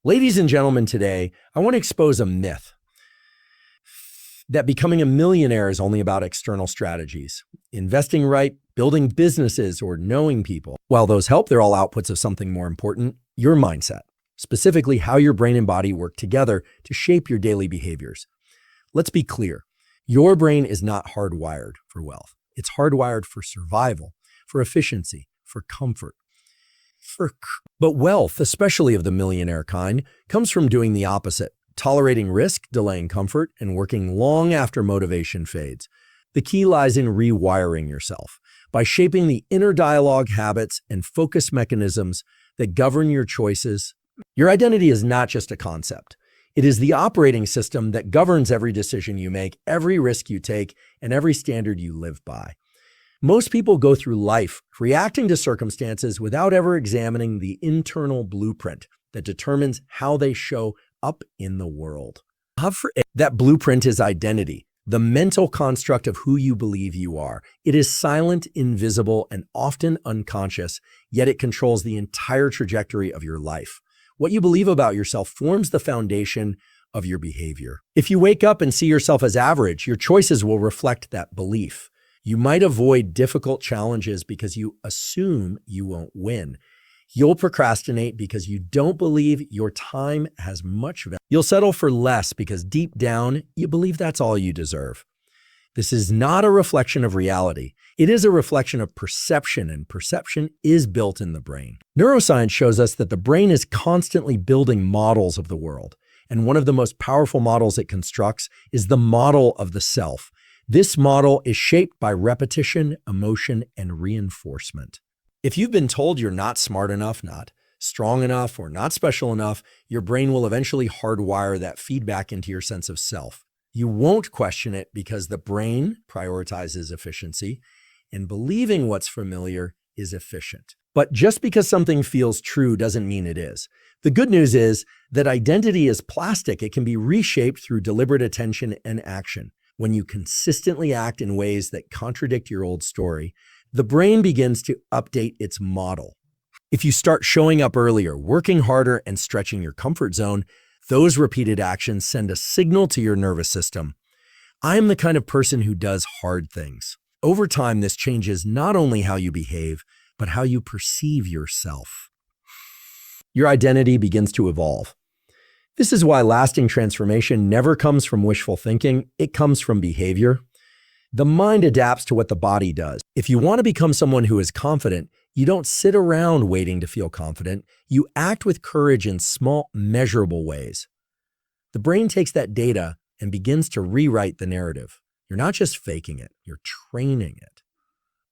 Ladies and gentlemen, today, I want to expose a myth that becoming a millionaire is only about external strategies. Investing right, building businesses, or knowing people. While those help, they're all outputs of something more important, your mindset. Specifically, how your brain and body work together to shape your daily behaviors. Let's be clear. Your brain is not hardwired for wealth. It's hardwired for survival, for efficiency, for comfort. But wealth, especially of the millionaire kind, comes from doing the opposite, tolerating risk, delaying comfort, and working long after motivation fades. The key lies in rewiring yourself by shaping the inner dialogue, habits, and focus mechanisms that govern your choices. Your identity is not just a concept. It is the operating system that governs every decision you make, every risk you take, and every standard you live by. Most people go through life reacting to circumstances without ever examining the internal blueprint that determines how they show up in the world. That blueprint is identity, the mental construct of who you believe you are. It is silent, invisible, and often unconscious, yet it controls the entire trajectory of your life. What you believe about yourself forms the foundation of your behavior. If you wake up and see yourself as average, your choices will reflect that belief. You might avoid difficult challenges because you assume you won't win. You'll procrastinate because you don't believe your time has much value. You'll settle for less because deep down, you believe that's all you deserve. This is not a reflection of reality. It is a reflection of perception, and perception is built in the brain. Neuroscience shows us that the brain is constantly building models of the world. And one of the most powerful models it constructs is the model of the self. This model is shaped by repetition, emotion, and reinforcement. If you've been told you're not smart enough, not strong enough, or not special enough, your brain will eventually hardwire that feedback into your sense of self. You won't question it because the brain prioritizes efficiency, and believing what's familiar is efficient. But just because something feels true doesn't mean it is. The good news is that identity is plastic. It can be reshaped through deliberate attention and action. When you consistently act in ways that contradict your old story, the brain begins to update its model. If you start showing up earlier, working harder, and stretching your comfort zone, those repeated actions send a signal to your nervous system. I am the kind of person who does hard things. Over time, this changes not only how you behave, but how you perceive yourself. Your identity begins to evolve. This is why lasting transformation never comes from wishful thinking. It comes from behavior. The mind adapts to what the body does. If you want to become someone who is confident, you don't sit around waiting to feel confident. You act with courage in small, measurable ways. The brain takes that data and begins to rewrite the narrative. You're not just faking it, you're training it.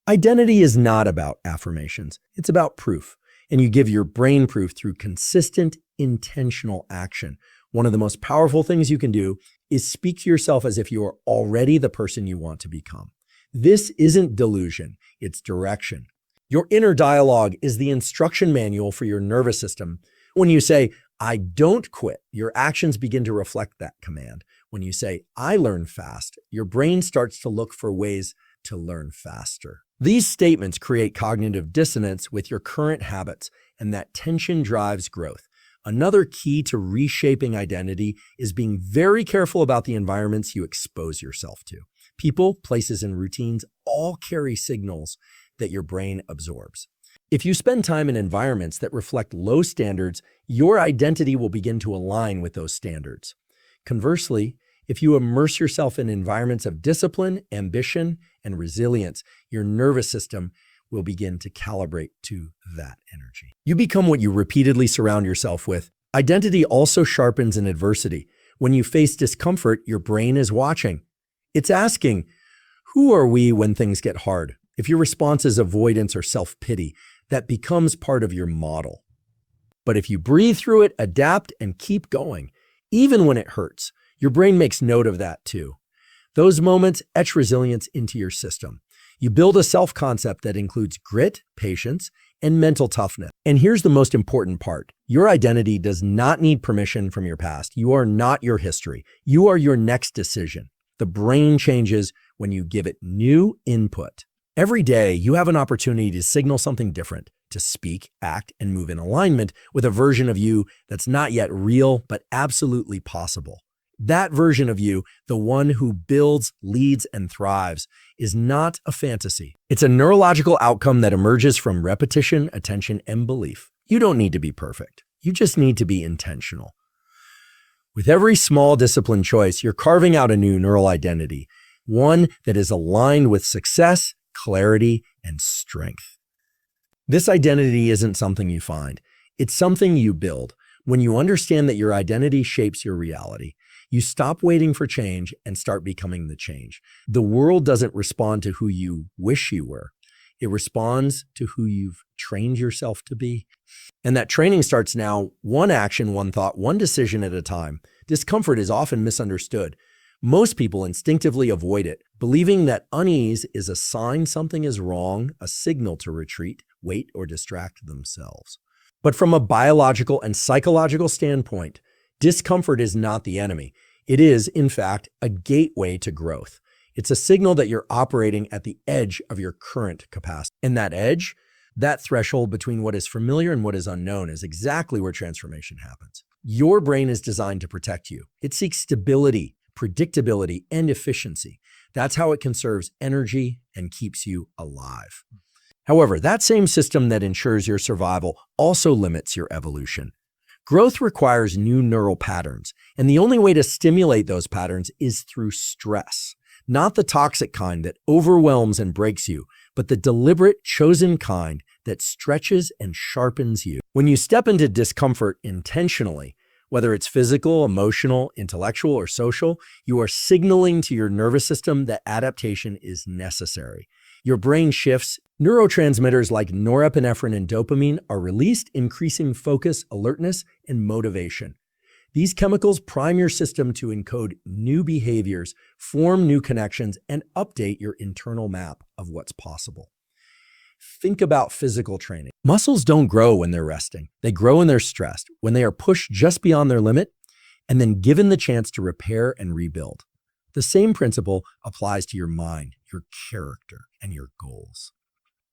Identity is not about affirmations. It's about proof. And you give your brain proof through consistent, intentional action. One of the most powerful things you can do is speak to yourself as if you are already the person you want to become. This isn't delusion, it's direction. Your inner dialogue is the instruction manual for your nervous system. When you say, I don't quit, your actions begin to reflect that command. When you say, I learn fast, your brain starts to look for ways to learn faster. These statements create cognitive dissonance with your current habits, and that tension drives growth. Another key to reshaping identity is being very careful about the environments you expose yourself to. People, places, and routines all carry signals that your brain absorbs. If you spend time in environments that reflect low standards, your identity will begin to align with those standards. Conversely, if you immerse yourself in environments of discipline, ambition, and resilience, your nervous system will begin to calibrate to that energy. You become what you repeatedly surround yourself with. Identity also sharpens in adversity. When you face discomfort, your brain is watching. It's asking, who are we when things get hard? If your response is avoidance or self-pity, that becomes part of your model. But if you breathe through it, adapt, and keep going, even when it hurts, your brain makes note of that too. Those moments etch resilience into your system. You build a self-concept that includes grit, patience, and mental toughness. And here's the most important part. Your identity does not need permission from your past. You are not your history. You are your next decision. The brain changes when you give it new input. Every day, you have an opportunity to signal something different, to speak, act, and move in alignment with a version of you that's not yet real, but absolutely possible. That version of you, the one who builds, leads, and thrives, is not a fantasy. It's a neurological outcome that emerges from repetition, attention, and belief. You don't need to be perfect. You just need to be intentional. With every small discipline choice, you're carving out a new neural identity, one that is aligned with success, clarity, and strength. This identity isn't something you find. It's something you build. When you understand that your identity shapes your reality, you stop waiting for change and start becoming the change. The world doesn't respond to who you wish you were. It responds to who you've trained yourself to be. And that training starts now, one action, one thought, one decision at a time. Discomfort is often misunderstood. Most people instinctively avoid it, believing that unease is a sign something is wrong, a signal to retreat, wait, or distract themselves. But from a biological and psychological standpoint, discomfort is not the enemy. It is, in fact, a gateway to growth. It's a signal that you're operating at the edge of your current capacity. And that edge, that threshold between what is familiar and what is unknown, is exactly where transformation happens. Your brain is designed to protect you. It seeks stability, predictability, and efficiency. That's how it conserves energy and keeps you alive. However, that same system that ensures your survival also limits your evolution. Growth requires new neural patterns, and the only way to stimulate those patterns is through stress. Not the toxic kind that overwhelms and breaks you, but the deliberate, chosen kind that stretches and sharpens you. When you step into discomfort intentionally, whether it's physical, emotional, intellectual, or social, you are signaling to your nervous system that adaptation is necessary. Your brain shifts. Neurotransmitters like norepinephrine and dopamine are released, increasing focus, alertness, and motivation. These chemicals prime your system to encode new behaviors, form new connections, and update your internal map of what's possible. Think about physical training. Muscles don't grow when they're resting. They grow when they're stressed, when they are pushed just beyond their limit, and then given the chance to repair and rebuild. The same principle applies to your mind, your character, and your goals.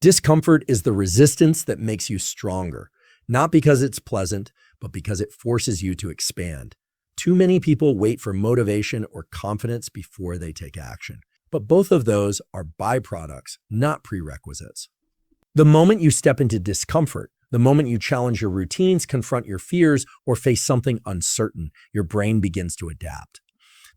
Discomfort is the resistance that makes you stronger, not because it's pleasant, but because it forces you to expand. Too many people wait for motivation or confidence before they take action. But both of those are byproducts, not prerequisites. The moment you step into discomfort, the moment you challenge your routines, confront your fears, or face something uncertain, your brain begins to adapt.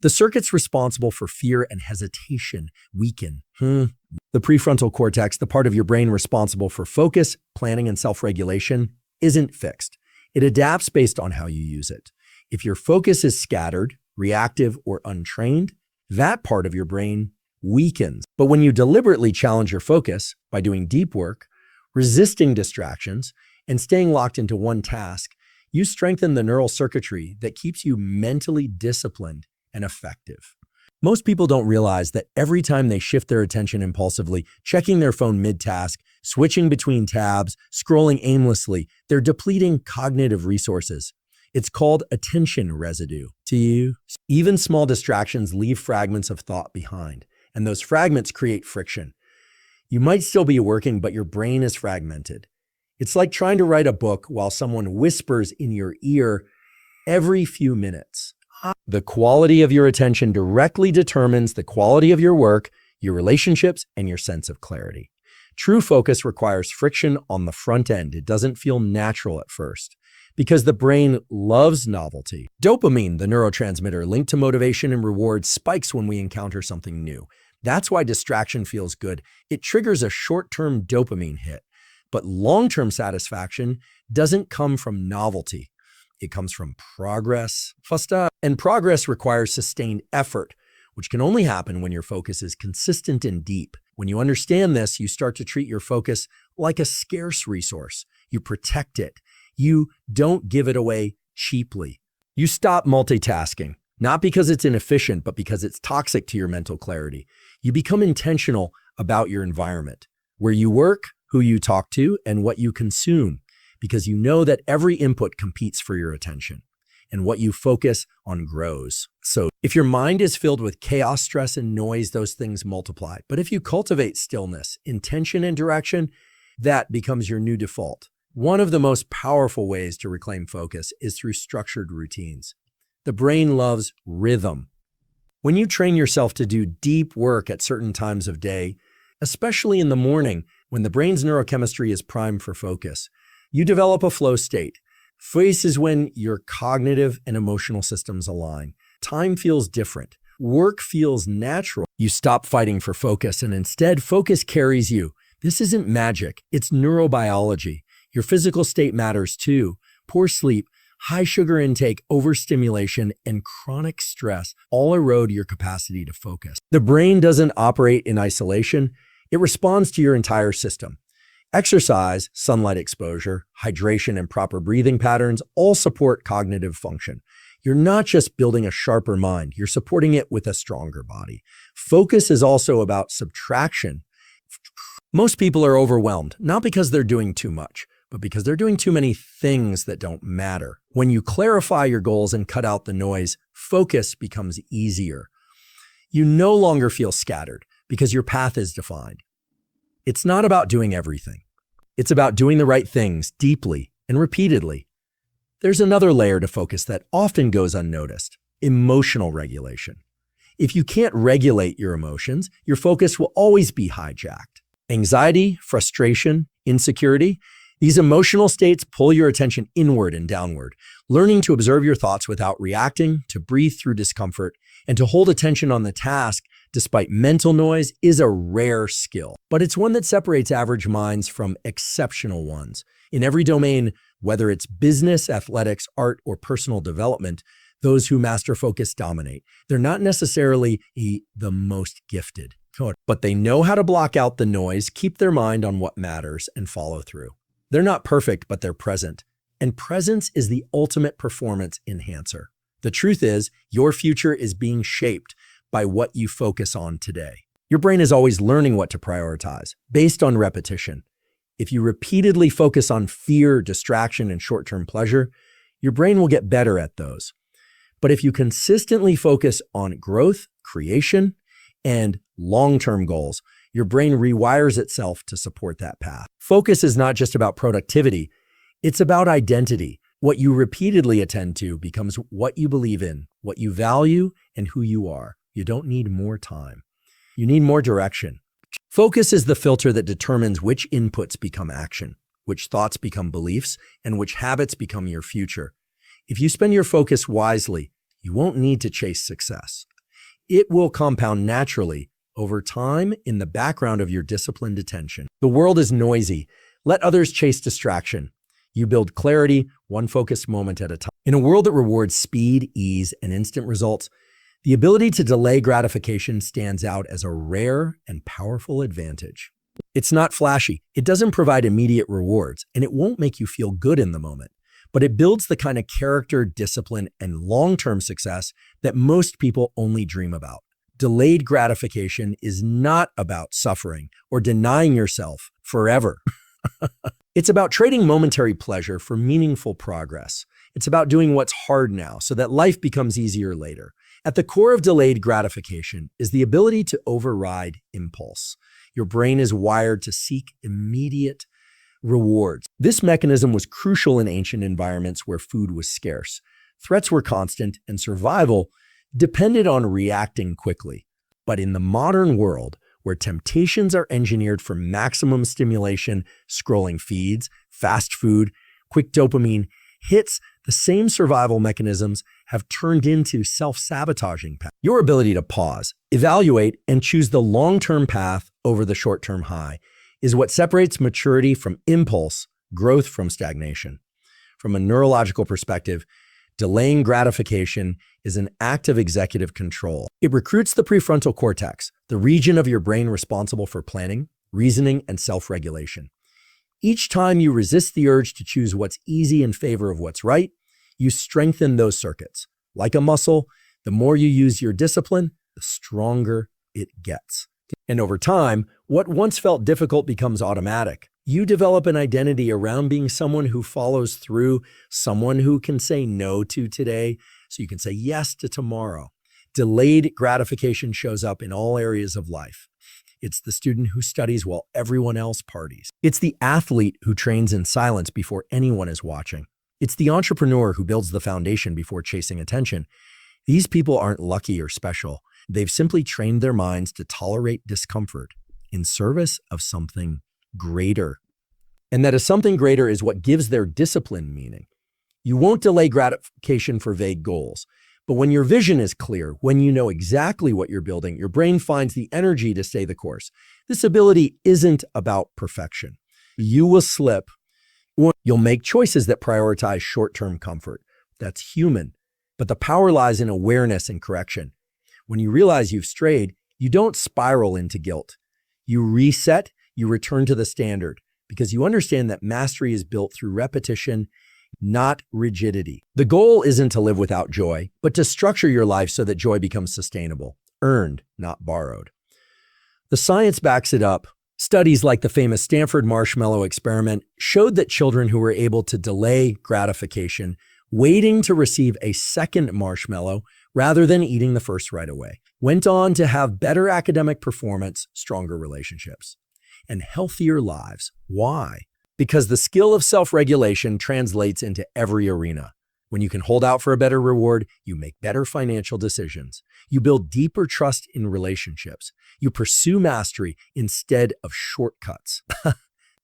The circuits responsible for fear and hesitation weaken. The prefrontal cortex, the part of your brain responsible for focus, planning, and self-regulation, isn't fixed. It adapts based on how you use it. If your focus is scattered, reactive, or untrained, that part of your brain weakens. But when you deliberately challenge your focus by doing deep work, resisting distractions, and staying locked into one task, you strengthen the neural circuitry that keeps you mentally disciplined and effective. Most people don't realize that every time they shift their attention impulsively, checking their phone mid-task, switching between tabs, scrolling aimlessly, they're depleting cognitive resources. It's called attention residue. To you, even small distractions leave fragments of thought behind, and those fragments create friction. You might still be working, but your brain is fragmented. It's like trying to write a book while someone whispers in your ear every few minutes. The quality of your attention directly determines the quality of your work, your relationships, and your sense of clarity. True focus requires friction on the front end. It doesn't feel natural at first because the brain loves novelty. Dopamine, the neurotransmitter linked to motivation and reward, spikes when we encounter something new. That's why distraction feels good. It triggers a short-term dopamine hit, but long-term satisfaction doesn't come from novelty. It comes from progress. And progress requires sustained effort, which can only happen when your focus is consistent and deep. When you understand this, you start to treat your focus like a scarce resource. You protect it. You don't give it away cheaply. You stop multitasking, not because it's inefficient, but because it's toxic to your mental clarity. You become intentional about your environment, where you work, who you talk to, and what you consume, because you know that every input competes for your attention, and what you focus on grows. So if your mind is filled with chaos, stress, and noise, those things multiply. But if you cultivate stillness, intention, and direction, that becomes your new default. One of the most powerful ways to reclaim focus is through structured routines. The brain loves rhythm. When you train yourself to do deep work at certain times of day, especially in the morning when the brain's neurochemistry is primed for focus, you develop a flow state. Focus is when your cognitive and emotional systems align. Time feels different. Work feels natural. You stop fighting for focus and instead focus carries you. This isn't magic. It's neurobiology. Your physical state matters too. Poor sleep, high sugar intake, overstimulation, and chronic stress all erode your capacity to focus. The brain doesn't operate in isolation. It responds to your entire system. Exercise, sunlight exposure, hydration, and proper breathing patterns all support cognitive function. You're not just building a sharper mind, you're supporting it with a stronger body. Focus is also about subtraction. Most people are overwhelmed, not because they're doing too much, but because they're doing too many things that don't matter. When you clarify your goals and cut out the noise, focus becomes easier. You no longer feel scattered because your path is defined. It's not about doing everything. It's about doing the right things deeply and repeatedly. There's another layer to focus that often goes unnoticed: emotional regulation. If you can't regulate your emotions, your focus will always be hijacked. Anxiety, frustration, insecurity, these emotional states pull your attention inward and downward. Learning to observe your thoughts without reacting, to breathe through discomfort, and to hold attention on the task despite mental noise is a rare skill. But it's one that separates average minds from exceptional ones. In every domain, whether it's business, athletics, art, or personal development, those who master focus dominate. They're not necessarily the most gifted, but they know how to block out the noise, keep their mind on what matters, and follow through. They're not perfect, but they're present. And presence is the ultimate performance enhancer. The truth is, your future is being shaped by what you focus on today. Your brain is always learning what to prioritize based on repetition. If you repeatedly focus on fear, distraction, and short-term pleasure, your brain will get better at those. But if you consistently focus on growth, creation, and long-term goals, your brain rewires itself to support that path. Focus is not just about productivity, it's about identity. What you repeatedly attend to becomes what you believe in, what you value, and who you are. You don't need more time. You need more direction. Focus is the filter that determines which inputs become action, which thoughts become beliefs, and which habits become your future. If you spend your focus wisely, you won't need to chase success. It will compound naturally over time in the background of your disciplined attention. The world is noisy. Let others chase distraction. You build clarity, one focused moment at a time. In a world that rewards speed, ease, and instant results, the ability to delay gratification stands out as a rare and powerful advantage. It's not flashy. It doesn't provide immediate rewards, and it won't make you feel good in the moment. But it builds the kind of character, discipline, and long-term success that most people only dream about. Delayed gratification is not about suffering or denying yourself forever. It's about trading momentary pleasure for meaningful progress. It's about doing what's hard now so that life becomes easier later. At the core of delayed gratification is the ability to override impulse. Your brain is wired to seek immediate rewards. This mechanism was crucial in ancient environments where food was scarce. Threats were constant, and survival depended on reacting quickly. But in the modern world, where temptations are engineered for maximum stimulation, scrolling feeds, fast food, quick dopamine hits, the same survival mechanisms have turned into self-sabotaging paths. Your ability to pause, evaluate, and choose the long-term path over the short-term high is what separates maturity from impulse, growth from stagnation. From a neurological perspective, delaying gratification is an act of executive control. It recruits the prefrontal cortex, the region of your brain responsible for planning, reasoning, and self-regulation. Each time you resist the urge to choose what's easy in favor of what's right, you strengthen those circuits. Like a muscle, the more you use your discipline, the stronger it gets. And over time, what once felt difficult becomes automatic. You develop an identity around being someone who follows through, someone who can say no to today, so you can say yes to tomorrow. Delayed gratification shows up in all areas of life. It's the student who studies while everyone else parties. It's the athlete who trains in silence before anyone is watching. It's the entrepreneur who builds the foundation before chasing attention. These people aren't lucky or special. They've simply trained their minds to tolerate discomfort in service of something greater. And that is something greater is what gives their discipline meaning. You won't delay gratification for vague goals. But when your vision is clear, when you know exactly what you're building, your brain finds the energy to stay the course. This ability isn't about perfection. You will slip. You'll make choices that prioritize short-term comfort. That's human. But the power lies in awareness and correction. When you realize you've strayed, you don't spiral into guilt. You reset, you return to the standard, because you understand that mastery is built through repetition, not rigidity. The goal isn't to live without joy, but to structure your life so that joy becomes sustainable, earned, not borrowed. The science backs it up. Studies like the famous Stanford marshmallow experiment showed that children who were able to delay gratification, waiting to receive a second marshmallow rather than eating the first right away, went on to have better academic performance, stronger relationships, and healthier lives. Why? Because the skill of self-regulation translates into every arena. When you can hold out for a better reward, you make better financial decisions. You build deeper trust in relationships. You pursue mastery instead of shortcuts.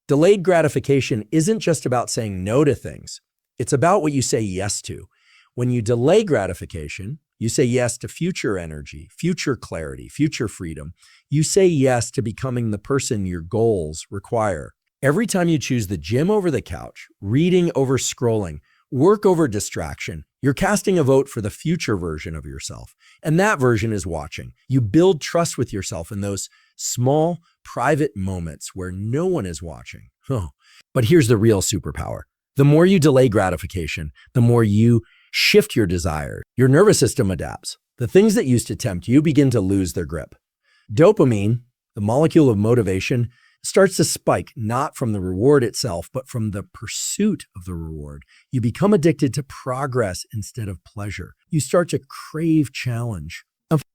Delayed gratification isn't just about saying no to things. It's about what you say yes to. When you delay gratification, you say yes to future energy, future clarity, future freedom. You say yes to becoming the person your goals require. Every time you choose the gym over the couch, reading over scrolling, work over distraction, you're casting a vote for the future version of yourself. And that version is watching. You build trust with yourself in those small, private moments where no one is watching. Oh. But here's the real superpower. The more you delay gratification, the more you shift your desire. Your nervous system adapts. The things that used to tempt you begin to lose their grip. Dopamine, the molecule of motivation, starts to spike not from the reward itself, but from the pursuit of the reward. You become addicted to progress instead of pleasure. You start to crave challenge.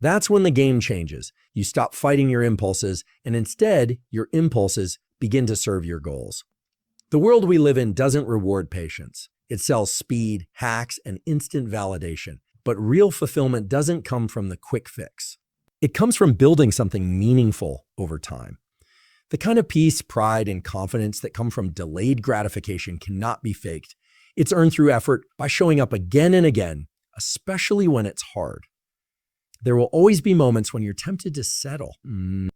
That's when the game changes. You stop fighting your impulses, and instead, your impulses begin to serve your goals. The world we live in doesn't reward patience. It sells speed, hacks, and instant validation. But real fulfillment doesn't come from the quick fix. It comes from building something meaningful over time. The kind of peace, pride, and confidence that come from delayed gratification cannot be faked. It's earned through effort by showing up again and again, especially when it's hard. There will always be moments when you're tempted to settle.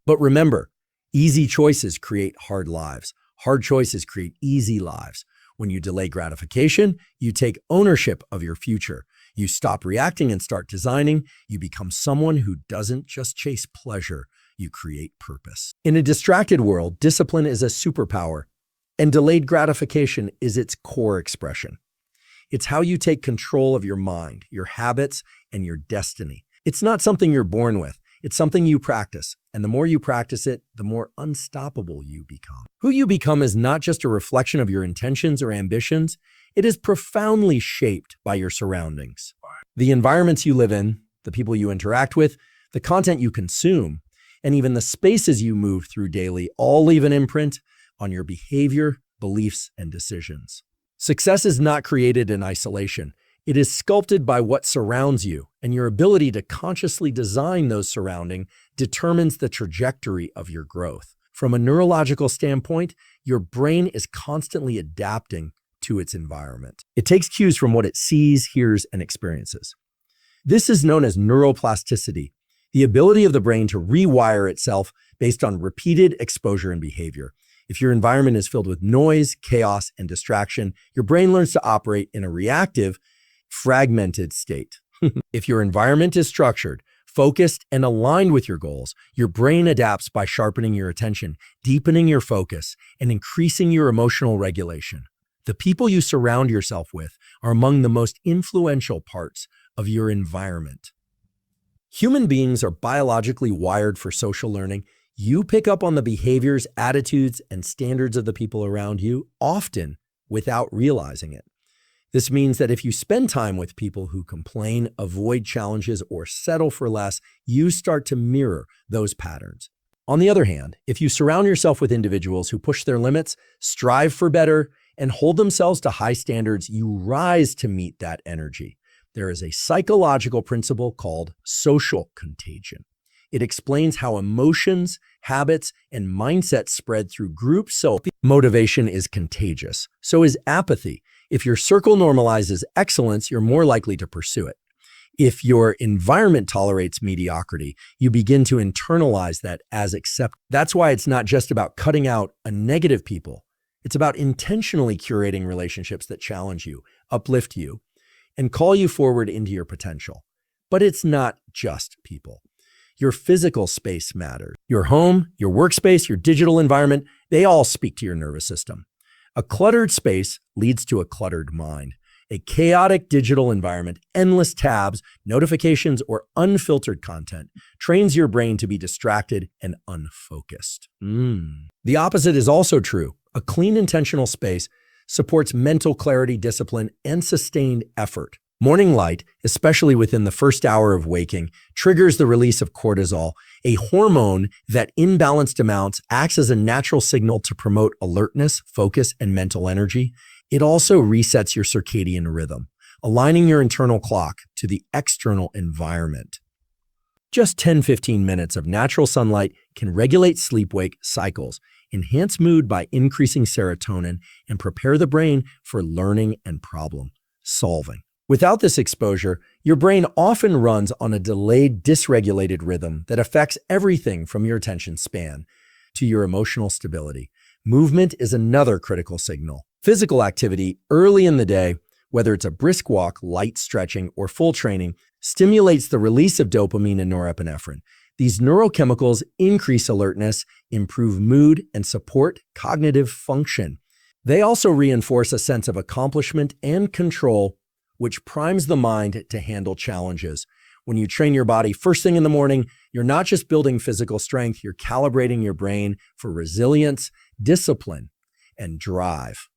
But remember, easy choices create hard lives. Hard choices create easy lives. When you delay gratification, you take ownership of your future. You stop reacting and start designing. You become someone who doesn't just chase pleasure. You create purpose. In a distracted world, discipline is a superpower, and delayed gratification is its core expression. It's how you take control of your mind, your habits, and your destiny. It's not something you're born with. It's something you practice, and the more you practice it, the more unstoppable you become. Who you become is not just a reflection of your intentions or ambitions. It is profoundly shaped by your surroundings. The environments you live in, the people you interact with, the content you consume, and even the spaces you move through daily all leave an imprint on your behavior, beliefs, and decisions. Success is not created in isolation. It is sculpted by what surrounds you, and your ability to consciously design those surroundings determines the trajectory of your growth. From a neurological standpoint, your brain is constantly adapting to its environment. It takes cues from what it sees, hears, and experiences. This is known as neuroplasticity, the ability of the brain to rewire itself based on repeated exposure and behavior. If your environment is filled with noise, chaos, and distraction, your brain learns to operate in a reactive, fragmented state. If your environment is structured, focused, and aligned with your goals, your brain adapts by sharpening your attention, deepening your focus, and increasing your emotional regulation. The people you surround yourself with are among the most influential parts of your environment. Human beings are biologically wired for social learning. You pick up on the behaviors, attitudes, and standards of the people around you, often without realizing it. This means that if you spend time with people who complain, avoid challenges, or settle for less, you start to mirror those patterns. On the other hand, if you surround yourself with individuals who push their limits, strive for better, and hold themselves to high standards, you rise to meet that energy. There is a psychological principle called social contagion. It explains how emotions, habits, and mindsets spread through groups. So motivation is contagious. So is apathy. If your circle normalizes excellence, you're more likely to pursue it. If your environment tolerates mediocrity, you begin to internalize that as acceptable. That's why it's not just about cutting out negative people. It's about intentionally curating relationships that challenge you, uplift you, and call you forward into your potential. But it's not just people. Your physical space matters. Your home, your workspace, your digital environment, they all speak to your nervous system. A cluttered space leads to a cluttered mind. A chaotic digital environment, endless tabs, notifications, or unfiltered content trains your brain to be distracted and unfocused. The opposite is also true. A clean, intentional space supports mental clarity, discipline, and sustained effort. Morning light, especially within the first hour of waking, triggers the release of cortisol, a hormone that in balanced amounts acts as a natural signal to promote alertness, focus, and mental energy. It also resets your circadian rhythm, aligning your internal clock to the external environment. Just 10-15 minutes of natural sunlight can regulate sleep-wake cycles, enhance mood by increasing serotonin, and prepare the brain for learning and problem solving. Without this exposure, your brain often runs on a delayed, dysregulated rhythm that affects everything from your attention span to your emotional stability. Movement is another critical signal. Physical activity early in the day, whether it's a brisk walk, light stretching, or full training, stimulates the release of dopamine and norepinephrine. These neurochemicals increase alertness, improve mood, and support cognitive function. They also reinforce a sense of accomplishment and control, which primes the mind to handle challenges. When you train your body first thing in the morning, you're not just building physical strength, you're calibrating your brain for resilience, discipline, and drive.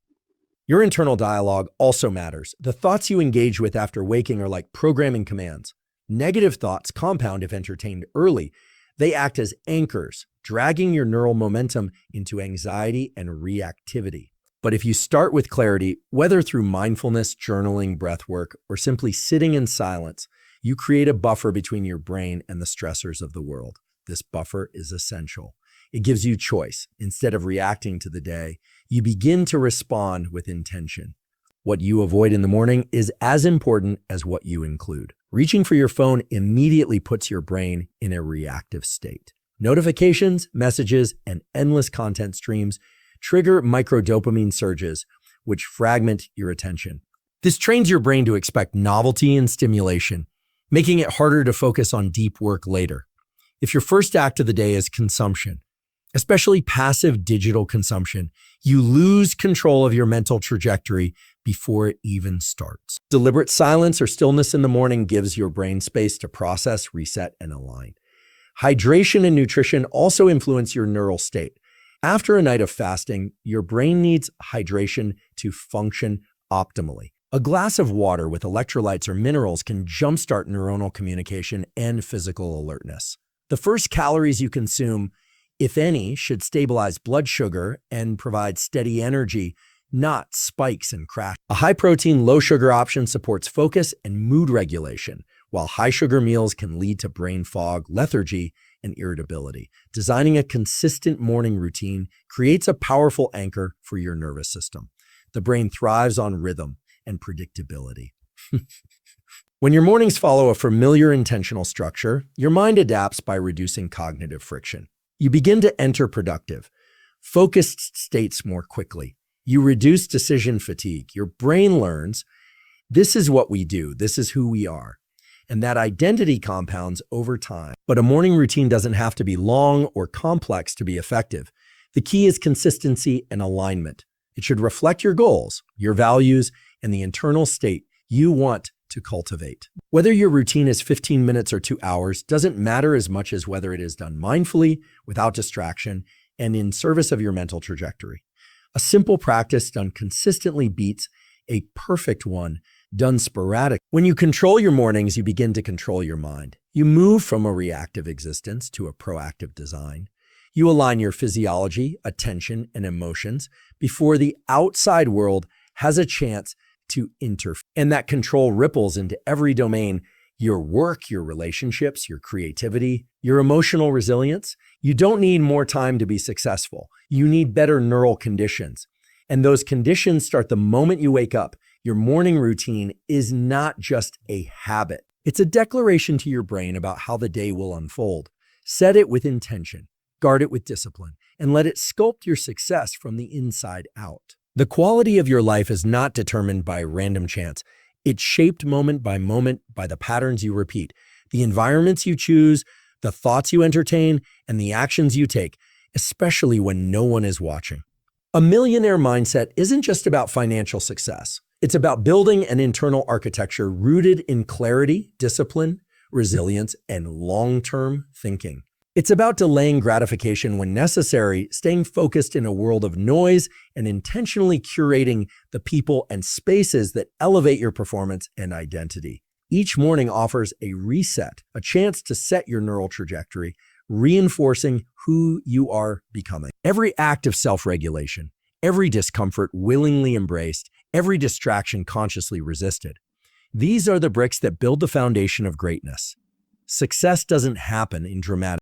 Your internal dialogue also matters. The thoughts you engage with after waking are like programming commands. Negative thoughts compound if entertained early. They act as anchors, dragging your neural momentum into anxiety and reactivity. But if you start with clarity, whether through mindfulness, journaling, breath work, or simply sitting in silence, you create a buffer between your brain and the stressors of the world. This buffer is essential. It gives you choice. Instead of reacting to the day, you begin to respond with intention. What you avoid in the morning is as important as what you include. Reaching for your phone immediately puts your brain in a reactive state. Notifications, messages, and endless content streams trigger microdopamine surges, which fragment your attention. This trains your brain to expect novelty and stimulation, making it harder to focus on deep work later. If your first act of the day is consumption, especially passive digital consumption, you lose control of your mental trajectory before it even starts. Deliberate silence or stillness in the morning gives your brain space to process, reset, and align. Hydration and nutrition also influence your neural state. After a night of fasting, your brain needs hydration to function optimally. A glass of water with electrolytes or minerals can jumpstart neuronal communication and physical alertness. The first calories you consume, if any, should stabilize blood sugar and provide steady energy, not spikes and crashes. A high-protein, low-sugar option supports focus and mood regulation, while high-sugar meals can lead to brain fog, lethargy, and irritability. Designing a consistent morning routine creates a powerful anchor for your nervous system. The brain thrives on rhythm and predictability. When your mornings follow a familiar intentional structure, your mind adapts by reducing cognitive friction. You begin to enter productive, focused states more quickly. You reduce decision fatigue. Your brain learns, this is what we do, this is who we are. And that identity compounds over time. But a morning routine doesn't have to be long or complex to be effective. The key is consistency and alignment. It should reflect your goals, your values, and the internal state you want to cultivate. Whether your routine is 15 minutes or 2 hours doesn't matter as much as whether it is done mindfully, without distraction, and in service of your mental trajectory. A simple practice done consistently beats a perfect one done sporadic. When you control your mornings, you begin to control your mind. You move from a reactive existence to a proactive design. You align your physiology, attention, and emotions before the outside world has a chance to interfere. And that control ripples into every domain: your work, your relationships, your creativity, your emotional resilience. You don't need more time to be successful. You need better neural conditions. And those conditions start the moment you wake up. Your morning routine is not just a habit. It's a declaration to your brain about how the day will unfold. Set it with intention, guard it with discipline, and let it sculpt your success from the inside out. The quality of your life is not determined by random chance. It's shaped moment by moment by the patterns you repeat, the environments you choose, the thoughts you entertain, and the actions you take, especially when no one is watching. A millionaire mindset isn't just about financial success. It's about building an internal architecture rooted in clarity, discipline, resilience, and long-term thinking. It's about delaying gratification when necessary, staying focused in a world of noise, and intentionally curating the people and spaces that elevate your performance and identity. Each morning offers a reset, a chance to set your neural trajectory, reinforcing who you are becoming. Every act of self-regulation, every discomfort willingly embraced, every distraction consciously resisted. These are the bricks that build the foundation of greatness. Success doesn't happen in dramatic